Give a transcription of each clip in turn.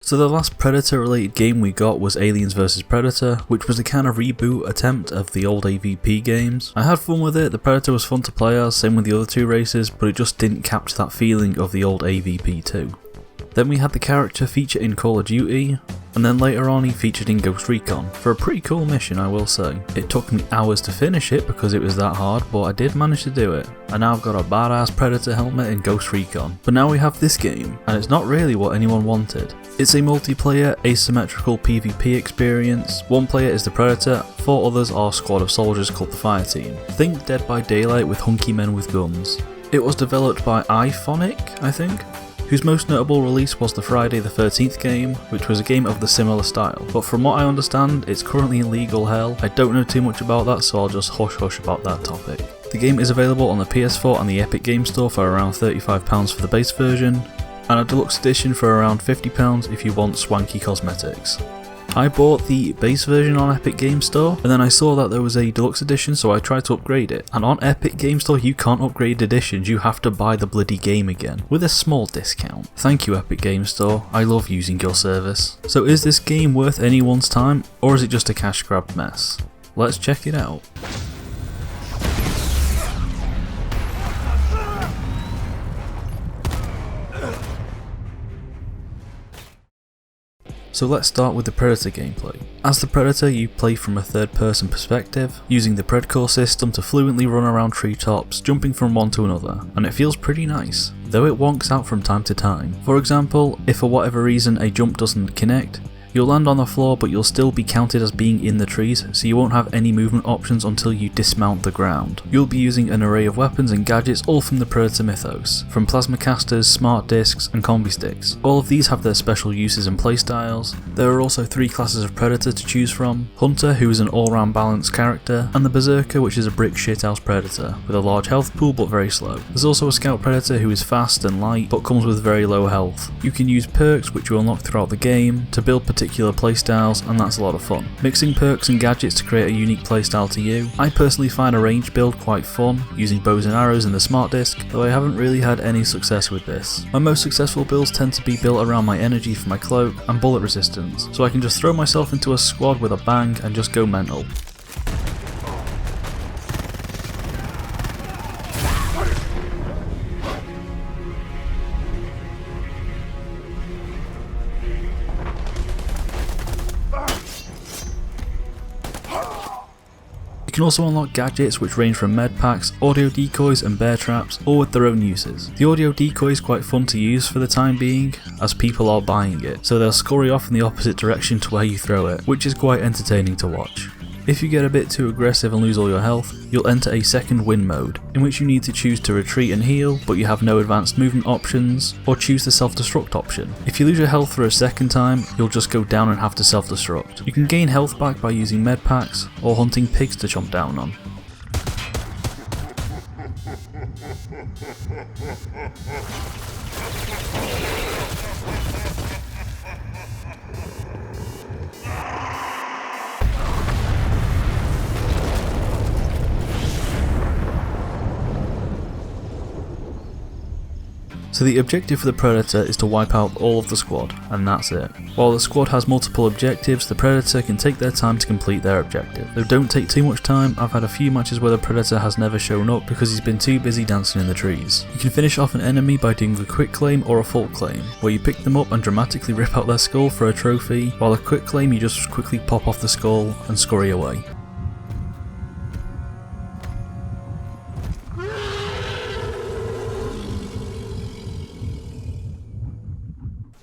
So the last Predator related game we got was Aliens vs Predator, which was a kind of reboot attempt of the old AVP games. I had fun with it, the Predator was fun to play as, same with the other two races, but it just didn't capture that feeling of the old AVP 2. Then we had the character feature in Call of Duty, and then later on he featured in Ghost Recon, for a pretty cool mission I will say. It took me hours to finish it because it was that hard, but I did manage to do it, and now I've got a badass Predator helmet in Ghost Recon. But now we have this game, and it's not really what anyone wanted. It's a multiplayer, asymmetrical PvP experience. One player is the Predator, 4 others are a squad of soldiers called the Fire Team. Think Dead by Daylight with hunky men with guns. It was developed by iPhonic, I think, whose most notable release was the Friday the 13th game, which was a game of the similar style. But from what I understand, it's currently in legal hell. I don't know too much about that, so I'll just hush about that topic. The game is available on the PS4 and the Epic Game Store for around £35 for the base version, and a deluxe edition for around £50 if you want swanky cosmetics. I bought the base version on Epic Game Store, and then I saw that there was a deluxe edition, so I tried to upgrade it. And on Epic Game Store you can't upgrade editions, you have to buy the bloody game again, with a small discount. Thank you Epic Game Store, I love using your service. So is this game worth anyone's time, or is it just a cash grab mess? Let's check it out. So let's start with the Predator gameplay. As the Predator, you play from a third-person perspective, using the Predcore system to fluently run around treetops, jumping from one to another, and it feels pretty nice, though it wonks out from time to time. For example, if for whatever reason a jump doesn't connect, you'll land on the floor but you'll still be counted as being in the trees, so you won't have any movement options until you dismount the ground. You'll be using an array of weapons and gadgets all from the Predator mythos, from plasma casters, smart discs and combi sticks. All of these have their special uses and playstyles. There are also 3 classes of Predator to choose from: Hunter, who is an all-round balanced character, and the Berserker, which is a brick shithouse Predator, with a large health pool but very slow. There's also a Scout Predator who is fast and light, but comes with very low health. You can use perks, which you unlock throughout the game, to build particular playstyles, and that's a lot of fun. Mixing perks and gadgets to create a unique playstyle to you. I personally find a range build quite fun, using bows and arrows in the smart disc, though I haven't really had any success with this. My most successful builds tend to be built around my energy for my cloak and bullet resistance, so I can just throw myself into a squad with a bang and just go mental. You can also unlock gadgets which range from med packs, audio decoys and bear traps, all with their own uses. The audio decoy is quite fun to use for the time being, as people are buying it, so they'll scurry off in the opposite direction to where you throw it, which is quite entertaining to watch. If you get a bit too aggressive and lose all your health, you'll enter a second win mode, in which you need to choose to retreat and heal, but you have no advanced movement options, or choose the self-destruct option. If you lose your health for a second time, you'll just go down and have to self-destruct. You can gain health back by using med packs, or hunting pigs to chomp down on. So the objective for the Predator is to wipe out all of the squad, and that's it. While the squad has multiple objectives, the Predator can take their time to complete their objective. Though don't take too much time, I've had a few matches where the Predator has never shown up because he's been too busy dancing in the trees. You can finish off an enemy by doing a quick claim or a full claim, where you pick them up and dramatically rip out their skull for a trophy, while a quick claim you just quickly pop off the skull and scurry away.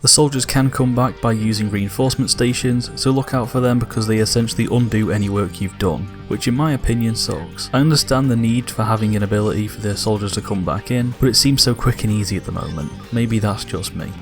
The soldiers can come back by using reinforcement stations, so look out for them because they essentially undo any work you've done, which in my opinion sucks. I understand the need for having an ability for the soldiers to come back in, but it seems so quick and easy at the moment. Maybe that's just me.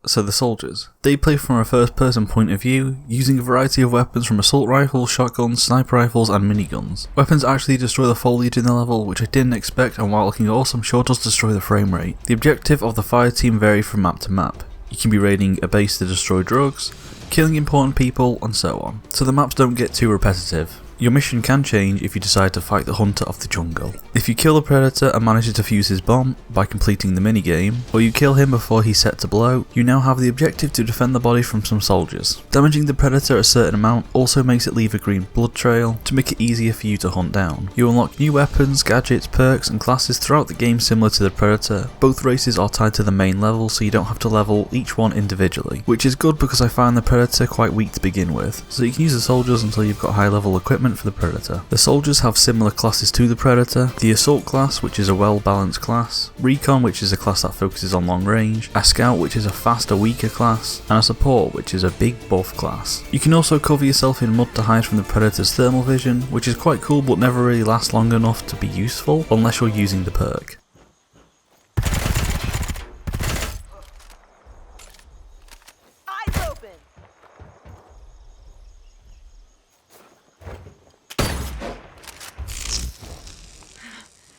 So the soldiers. They play from a first person point of view, using a variety of weapons from assault rifles, shotguns, sniper rifles and miniguns. Weapons actually destroy the foliage in the level, which I didn't expect, and while looking awesome, sure does destroy the frame rate. The objective of the fire team vary from map to map. You can be raiding a base to destroy drugs, killing important people and so on. So the maps don't get too repetitive. Your mission can change if you decide to fight the hunter of the jungle. If you kill the predator and manage to defuse his bomb by completing the minigame, or you kill him before he's set to blow, you now have the objective to defend the body from some soldiers. Damaging the predator a certain amount also makes it leave a green blood trail to make it easier for you to hunt down. You unlock new weapons, gadgets, perks and classes throughout the game similar to the predator. Both races are tied to the main level, so you don't have to level each one individually, which is good because I find the predator quite weak to begin with, so you can use the soldiers until you've got high level equipment for the predator. The soldiers have similar classes to the predator: the assault class, which is a well balanced class, recon, which is a class that focuses on long range, a scout, which is a faster weaker class, and a support, which is a big buff class. You can also cover yourself in mud to hide from the predator's thermal vision, which is quite cool but never really lasts long enough to be useful unless you're using the perk.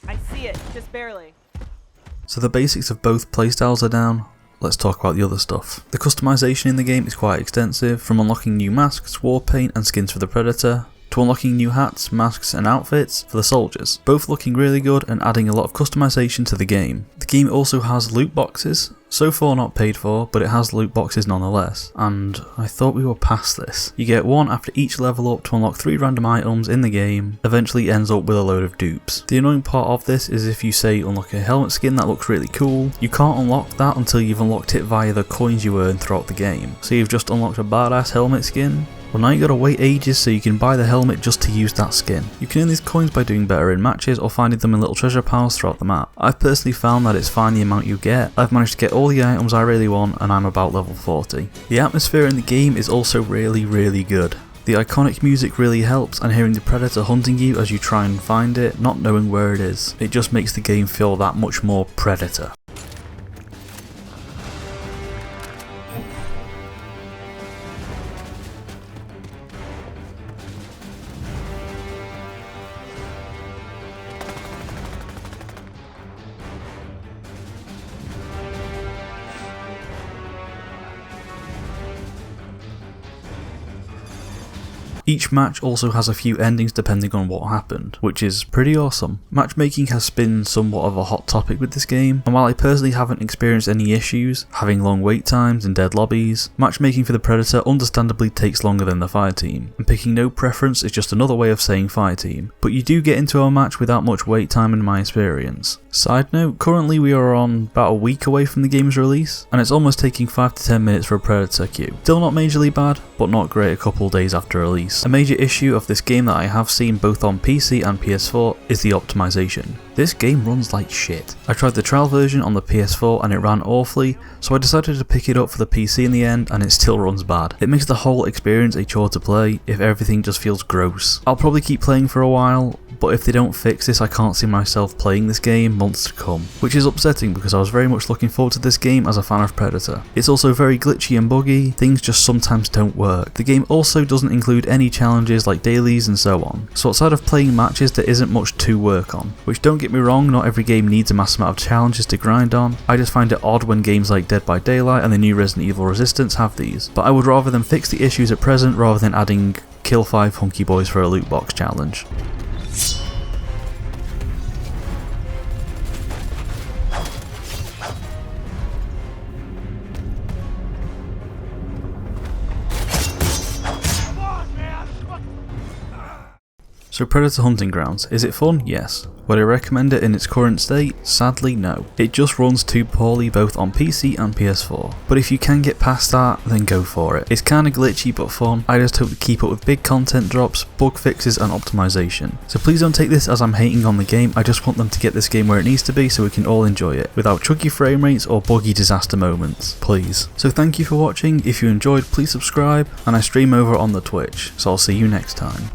I see it, just barely. So the basics of both playstyles are down. Let's talk about the other stuff. The customization in the game is quite extensive, from unlocking new masks, war paint and skins for the predator, to unlocking new hats, masks and outfits for the soldiers, both looking really good and adding a lot of customization to the game. The game also has loot boxes, so far not paid for, but it has loot boxes nonetheless, and I thought we were past this. You get one after each level up to unlock 3 random items in the game, eventually ends up with a load of dupes. The annoying part of this is if you say unlock a helmet skin that looks really cool, you can't unlock that until you've unlocked it via the coins you earn throughout the game. So you've just unlocked a badass helmet skin, well now you gotta wait ages so you can buy the helmet just to use that skin. You can earn these coins by doing better in matches or finding them in little treasure piles throughout the map. I've personally found that it's fine the amount you get. I've managed to get all the items I really want and I'm about level 40. The atmosphere in the game is also really good. The iconic music really helps, and hearing the predator hunting you as you try and find it, not knowing where it is, it just makes the game feel that much more Predator. Each match also has a few endings depending on what happened, which is pretty awesome. Matchmaking has been somewhat of a hot topic with this game, and while I personally haven't experienced any issues, having long wait times and dead lobbies, matchmaking for the Predator understandably takes longer than the Fire Team, and picking no preference is just another way of saying Fire Team, but you do get into a match without much wait time in my experience. Side note, currently we are on about a week away from the game's release, and it's almost taking 5 to 10 minutes for a Predator queue. Still not majorly bad, but not great a couple days after release. A major issue of this game that I have seen both on PC and PS4 is the optimization. This game runs like shit. I tried the trial version on the PS4 and it ran awfully, so I decided to pick it up for the PC in the end and it still runs bad. It makes the whole experience a chore to play if everything just feels gross. I'll probably keep playing for a while, but if they don't fix this I can't see myself playing this game months to come, which is upsetting because I was very much looking forward to this game as a fan of Predator. It's also very glitchy and buggy, things just sometimes don't work. The game also doesn't include any challenges like dailies and so on, so outside of playing matches there isn't much to work on, which don't get me wrong, not every game needs a massive amount of challenges to grind on. I just find it odd when games like Dead by Daylight and the new Resident Evil Resistance have these, but I would rather them fix the issues at present rather than adding kill 5 hunky boys for a loot box challenge. So Predator Hunting Grounds, is it fun? Yes. Would I recommend it in its current state? Sadly no. It just runs too poorly both on PC and PS4. But if you can get past that, then go for it. It's kinda glitchy but fun. I just hope to keep up with big content drops, bug fixes and optimization. So please don't take this as I'm hating on the game, I just want them to get this game where it needs to be so we can all enjoy it, without chuggy frame rates or buggy disaster moments, please. So thank you for watching, if you enjoyed please subscribe, and I stream over on the Twitch, so I'll see you next time.